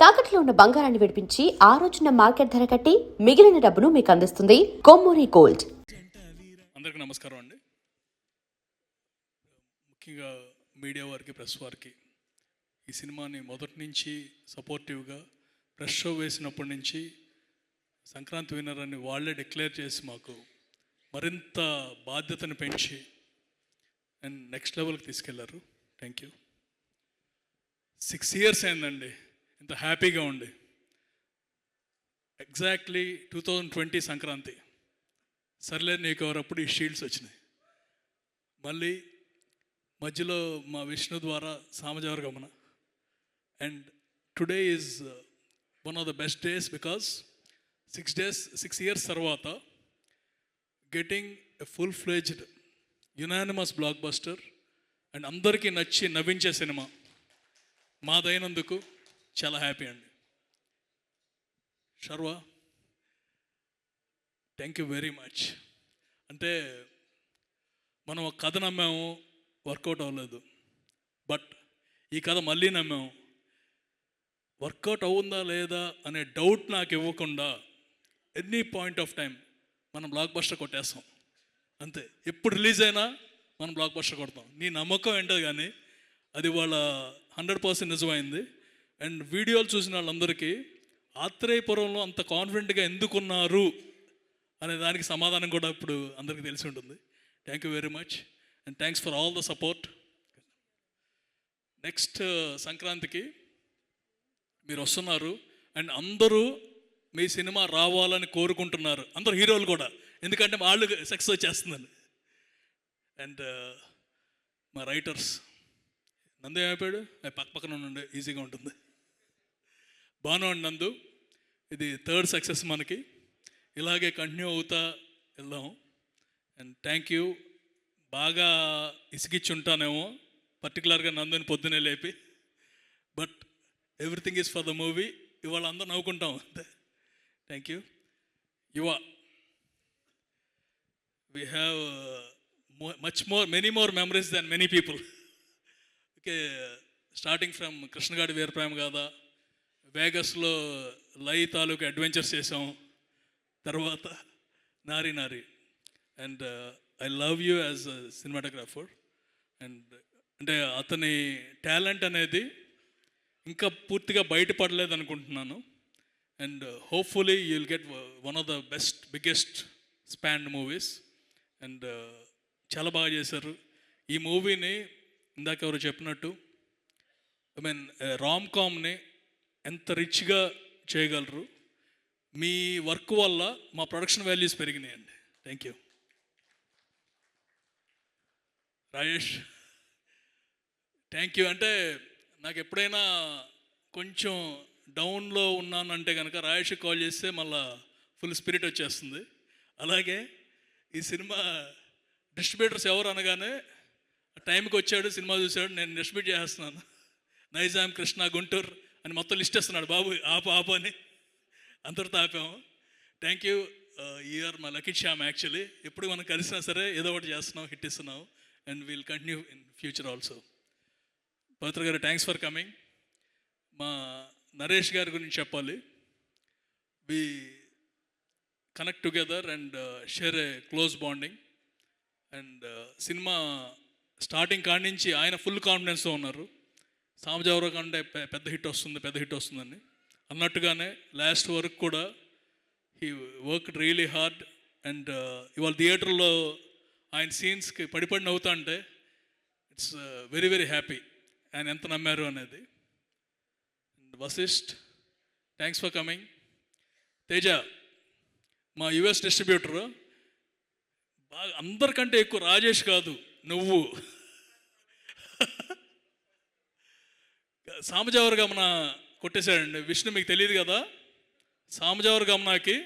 తాకట్లో ఉన్న బంగారాన్ని విడిపించి ఆ రోజున మార్కెట్ ధర కట్టి మిగిలిన డబ్బును మీకు అందిస్తుంది కొమ్మూరి గోల్డ్. అందరికీ నమస్కారం అండి. ముఖ్యంగా మీడియా వారికి, ప్రెస్ వారికి ఈ సినిమాని మొదటి నుంచి సపోర్టివ్గా ప్రెస్ షో వేసినప్పటి నుంచి సంక్రాంతి విన్నర్ అని వాళ్ళే డిక్లేర్ చేసి మాకు మరింత బాధ్యతను పెంచి అండ్ నెక్స్ట్ లెవెల్కి తీసుకెళ్లారు. Thank you. 6 years అయిందండి ఇంత హ్యాపీగా ఉండి. ఎగ్జాక్ట్లీ 2020 సంక్రాంతి సర్లే నీకు ఎవరప్పుడు ఈ షీల్డ్స్ వచ్చినాయి. మళ్ళీ మధ్యలో మా విష్ణు ద్వారా Samajavaragamana. And today is one of the best days because 6 years తర్వాత getting a full fledged unanimous blockbuster and అందరికీ నచ్చి నవ్వించే సినిమా మాదైనందుకు చాలా హ్యాపీ అండి. Sharva, thank you very much. అంటే మనం ఒక కథ నమ్మాము, వర్కౌట్ అవ్వలేదు. బట్ ఈ కథ మళ్ళీ నమ్మాము, వర్కౌట్ అవుందా లేదా అనే డౌట్ నాకు ఇవ్వకుండా ఎనీ పాయింట్ ఆఫ్ టైం మనం బ్లాక్ బస్టర్ కొట్టేస్తాం. అంతే, ఎప్పుడు రిలీజ్ అయినా మనం బ్లాక్ బస్టర్ కొడతాం. నీ నమ్మకం ఏంటో కానీ అది వాళ్ళ 100% నిజమైంది. అండ్ వీడియోలు చూసిన వాళ్ళందరికీ ఆత్రేయపురంలో అంత కాన్ఫిడెంట్గా ఎందుకున్నారు అనే దానికి సమాధానం కూడా ఇప్పుడు అందరికీ తెలిసి ఉంటుంది. Thank you very much and thanks for all the support. Next సంక్రాంతికి మీరు వస్తున్నారు అండ్ అందరూ మీ సినిమా రావాలని కోరుకుంటున్నారు, అందరు హీరోలు కూడా, ఎందుకంటే వాళ్ళు సక్సెస్ వచ్చేస్తుందని. అండ్ మా రైటర్స్ నందు ఏమైపోయాడు, పక్కన ఉండే ఈజీగా ఉంటుంది. బాను అండ్ నందు, ఇది 3rd సక్సెస్ మనకి. ఇలాగే కంటిన్యూ అవుతా వెళ్దాం. And thank you. బాగా ఇసిగిచ్చి ఉంటానేమో పర్టికులర్గా నందుని పొద్దునే లేపి, but everything is for the movie. ఇవాళ అందరూ నవ్వుకుంటాం అంతే. Thank you. Yuva, we have many more memories than many people. Okay, starting from Krishnagadi Veeraprema Gatha, వేగస్లో లై తాలూకు అడ్వెంచర్స్ చేసాం, తర్వాత Nari Nari. And I love you as a cinematographer. And అంటే అతని టాలెంట్ అనేది ఇంకా పూర్తిగా బయటపడలేదు అనుకుంటున్నాను. And hopefully you will get one of the biggest spanned movies. And చాలా బాగా చేశారు ఈ మూవీని. ఇందాక ఎవరు చెప్పినట్టు రామ్ కామ్ని ఎంత రిచ్గా చేయగలరు. మీ వర్క్ వల్ల మా ప్రొడక్షన్ వాల్యూస్ పెరిగినాయండి. Thank you. Rajesh, thank you. అంటే నాకు ఎప్పుడైనా కొంచెం డౌన్లో ఉన్నానంటే కనుక రాజేష్కి కాల్ చేస్తే మళ్ళీ ఫుల్ స్పిరిట్ వచ్చేస్తుంది. అలాగే ఈ సినిమా డిస్ట్రిబ్యూటర్స్ ఎవరు అనగానే టైంకి వచ్చాడు, సినిమా చూశాడు, నేను డిస్ట్రిబ్యూట్ చేస్తున్నాను, నైజాం, కృష్ణా, గుంటూరు అని మొత్తం లిస్ట్ ఇస్తున్నాడు. బాబు ఆపు అని అందరితో ఆపాము. Thank you. You're my lucky Shyam. Actually ఎప్పుడు మనం కలిసినా సరే ఏదో ఒకటి చేస్తున్నాం, హిట్ ఇస్తున్నాం. And will continue in future also. Pavitra garu, thanks for coming. మా నరేష్ గారి గురించి చెప్పాలి. We connect together and share a close bonding. And cinema starting కాడి నుంచి ఆయన ఫుల్ కాన్ఫిడెన్స్తో ఉన్నారు, సామజవరం అంటే పెద్ద హిట్ వస్తుందని అన్నట్టుగానే లాస్ట్ వరకు కూడా he work really hard. And ఇవాళ థియేటర్లో ఆయన సీన్స్కి పడిపడి నవ్వుతా అంటే ఇట్స్ వెరీ వెరీ హ్యాపీ ఆయన ఎంత నమ్మారు అనేది. And Vasishta, thanks for coming. Teja, మా యుఎస్ డిస్ట్రిబ్యూటరు, బాగా అందరికంటే ఎక్కువ రాజేష్ కాదు నువ్వు. సామజవర గమన కొట్టేశాడండి విష్ణు, మీకు తెలియదు కదా. సామజవర గమనాకి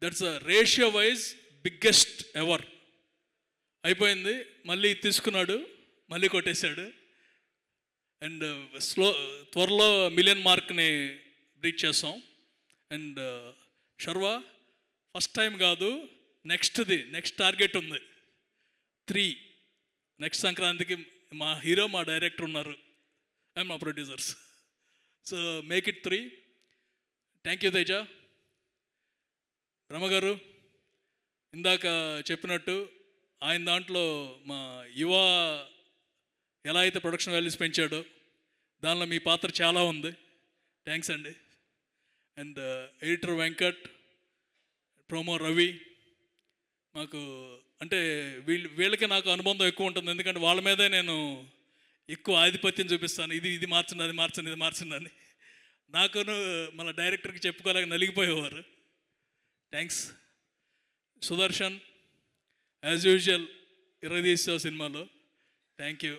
that's a ratio wise biggest ever అయిపోయింది. మళ్ళీ తీసుకున్నాడు, మళ్ళీ కొట్టేశాడు. అండ్ త్వరలో 1 million మార్క్ని రీచ్ చేస్తాం. అండ్ శర్వ, ఫస్ట్ టైం కాదు, నెక్స్ట్ టార్గెట్ ఉంది 3. నెక్స్ట్ సంక్రాంతికి మా హీరో, మా డైరెక్టర్ ఉన్నారు, అండ్ మా producers. So make it 3. Thank you Teja. రమగారు ఇందాక చెప్పినట్టు ఆయన దాంట్లో మా యువ ఎలా అయితే ప్రొడక్షన్ వాల్యూస్ పెంచాడో దానిలో మీ పాత్ర చాలా ఉంది. థ్యాంక్స్ అండి. And editor Venkat, promo Ravi, మాకు అంటే వీళ్ళకి నాకు అనుబంధం ఎక్కువ ఉంటుంది. ఎందుకంటే వాళ్ళ మీదే నేను ఎక్కువ ఆధిపత్యం చూపిస్తాను. ఇది మార్చండి, అది మార్చండి, ఇది మార్చండి అని. నాకును మన డైరెక్టర్కి చెప్పుకోలేక నలిగిపోయేవారు. థ్యాంక్స్. సుదర్శన్ యాజ్ యూజువల్ ఇరదీసావు సినిమాలో. Thank you.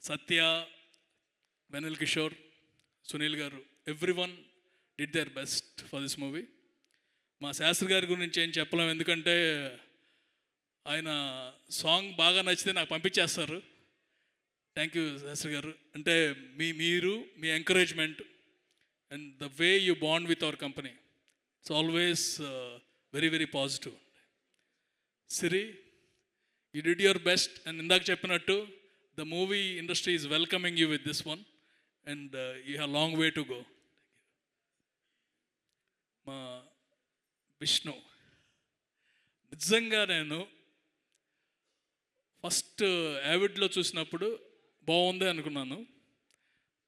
Satya, Vennela Kishore, Sunil garu, everyone did their best for this movie. మా శాస్త్రి గారి గురించి ఏం చెప్పలేము, ఎందుకంటే ఆయన సాంగ్ బాగా నచ్చితే నాకు పంపించేస్తారు. Thank you Sastry garu. అంటే మీరు మీ encouragement and the way you bond with our company, it's always very very positive. Siri, you did your best. And ఇందాక చెప్పినట్టు the movie industry is welcoming you with this one and you have long way to go. మా విష్ణు, నిజంగా నేను first యావిడ్లో చూసినప్పుడు బాగుంది అనుకున్నాను.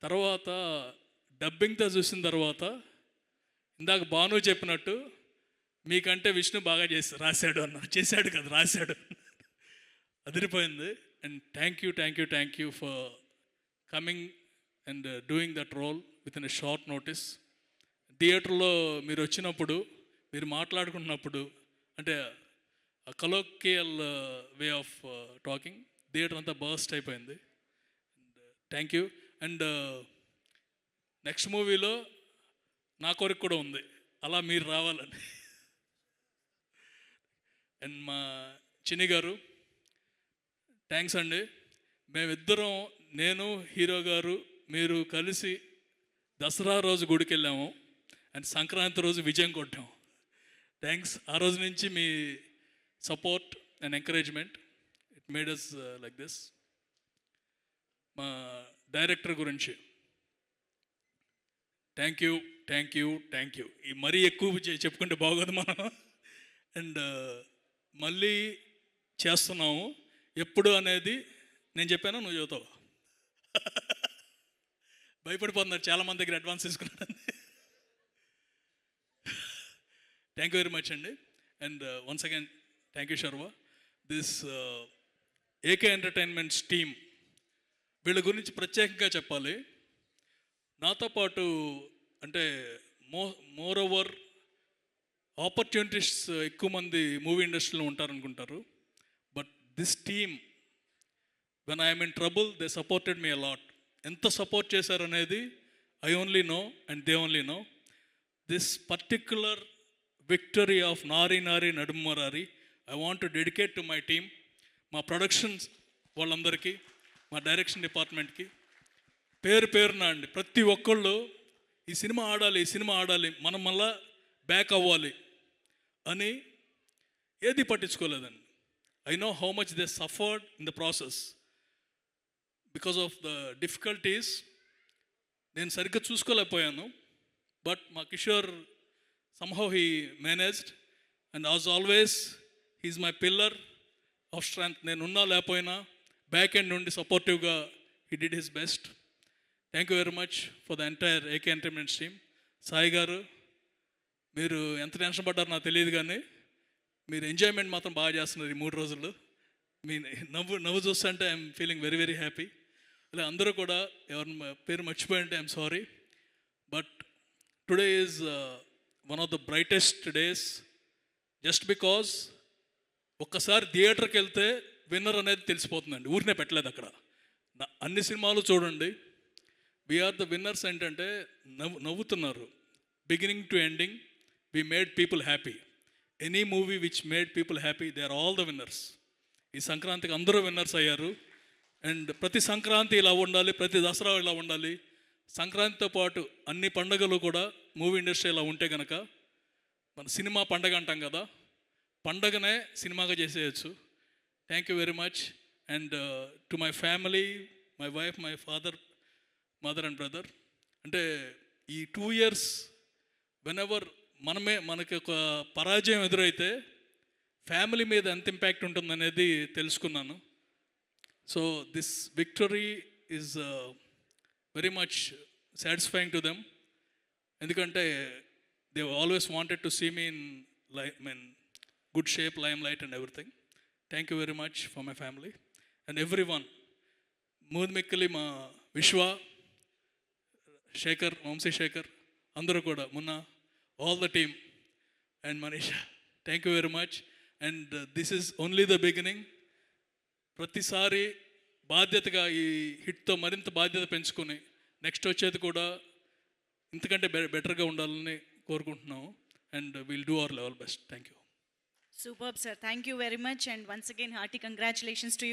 తర్వాత డబ్బింగ్తో చూసిన తర్వాత ఇందాక భాను చెప్పినట్టు మీకంటే విష్ణు బాగా రాశాడు అన్నారు. చేశాడు కదా, రాశాడు. అదిరిపోయింది. And thank you for coming and doing that role with in a short notice. థియేటర్లో మీరు వచ్చినప్పుడు, మీరు మాట్లాడుకున్నప్పుడు, అంటే colloquial way of talking, theatre అంతా బర్స్ట్ అయిపోయింది. Thank you. అండ్ నెక్స్ట్ మూవీలో నా కోరిక కూడా ఉంది, అలా మీరు రావాలని. అండ్ మా చిన్ని గారు, థ్యాంక్స్ అండి. మేమిద్దరం, నేను, హీరో గారు, మీరు కలిసి దసరా రోజు గుడికి వెళ్ళాము అండ్ సంక్రాంతి రోజు విజయం కొట్టాము. థ్యాంక్స్. ఆ రోజు నుంచి మీ support and encouragement, it made us like this. మా డైరెక్టర్ గురించి థ్యాంక్ యూ. ఈ మరీ ఎక్కువ చెప్పుకుంటే బాగోదు మనం. అండ్ మళ్ళీ చేస్తున్నాము ఎప్పుడు అనేది నేను చెప్పాను, నువ్వు చెబుతావు. భయపడిపోతున్నారు చాలామంది దగ్గర అడ్వాన్స్ తీసుకున్నాను. థ్యాంక్ యూ వెరీ మచ్ అండి. And once again thank you Sharva. This AK entertainments team, వీళ్ళ గురించి ప్రత్యేకంగా చెప్పాలి. నాతో పాటు అంటే మోర్ ఓవర్ ఆపర్చునిటీస్ ఎక్కువ మంది మూవీ ఇండస్ట్రీలో ఉంటారనుకుంటారు. But this team, when I'm in trouble they supported me a lot. ఎంత సపోర్ట్ చేశారనేది I only know and they only know. This particular victory of Nari నడుమరారి I want to dedicate to my team, మా productions వాళ్ళందరికీ, మా direction డిపార్ట్మెంట్కి పేరున అండి. ప్రతి ఒక్కళ్ళు ఈ సినిమా ఆడాలి, మనం మళ్ళా బ్యాక్ అవ్వాలి అని ఏది పట్టించుకోలేదండి. I know how much they suffered in the process because of the difficulties. నేను సరిగ్గా చూసుకోలేకపోయాను, బట్ మా Kishore somehow he managed, and as always he is my pillar of strength. నేను ఉన్నా లేకపోయినా బ్యాక్ ఎండ్ నుండి సపోర్టివ్గా he did his best. Thank you very much for the entire AK entertainments team. Sai గారు, మీరు ఎంత టెన్షన్ పడ్డారో నాకు తెలియదు, కానీ మీరు ఎంజాయ్మెంట్ మాత్రం బాగా చేస్తున్నారు ఈ 3 రోజులు. మీ నవ్వు చూస్తుంటే I'm feeling very very happy. అలా అందరూ కూడా ఎవరి పేరు మర్చిపోయి ఉంటే I'm sorry. But today is one of the brightest days, just because ఒక్కసారి థియేటర్కి వెళ్తే విన్నర్ అనేది తెలిసిపోతుందండి. ఊరినే పెట్టలేదు అక్కడ. అన్ని సినిమాలు చూడండి, వీఆర్ ద విన్నర్స్. ఏంటంటే నవ్వుతున్నారు beginning to ending. We made people happy. Any movie which made people happy, they are all the winners. ఈ సంక్రాంతికి అందరూ విన్నర్స్ అయ్యారు. అండ్ ప్రతి సంక్రాంతి ఇలా ఉండాలి, ప్రతి దసరా ఇలా ఉండాలి. సంక్రాంతితో పాటు అన్ని పండుగలు కూడా మూవీ ఇండస్ట్రీ ఇలా ఉంటే కనుక, మన సినిమా పండగ అంటాం కదా, పండగనే సినిమాగా చేసేయచ్చు. Thank you very much. And to my family, my wife, my father, mother and brother, అంటే ఈ 2 years వెనెవర్ మనకి ఒక పరాజయం ఎదురైతే ఫ్యామిలీ మీద ఎంత ఇంపాక్ట్ ఉంటుందనేది తెలుసుకున్నాను. So this victory is very much satisfying to them. ఎందుకంటే they always wanted to see me in good shape, limelight and everything. Thank you very much for my family and everyone. మూద్మిక్కలి మా విశ్వ, శేఖర్, వంశీశేఖర్, అందరూ కూడా, Munna, all the team and Manisha, thank you very much. And this is only the beginning. ప్రతిసారి బాధ్యతగా ఈ హిట్తో మరింత బాధ్యత పెంచుకొని నెక్స్ట్ వచ్చేది కూడా ఇంతకంటే బెటర్గా ఉండాలని కోరుకుంటున్నాము. And will do our level best. Thank you. Superb, sir. Thank you very much. And once again, hearty congratulations to you.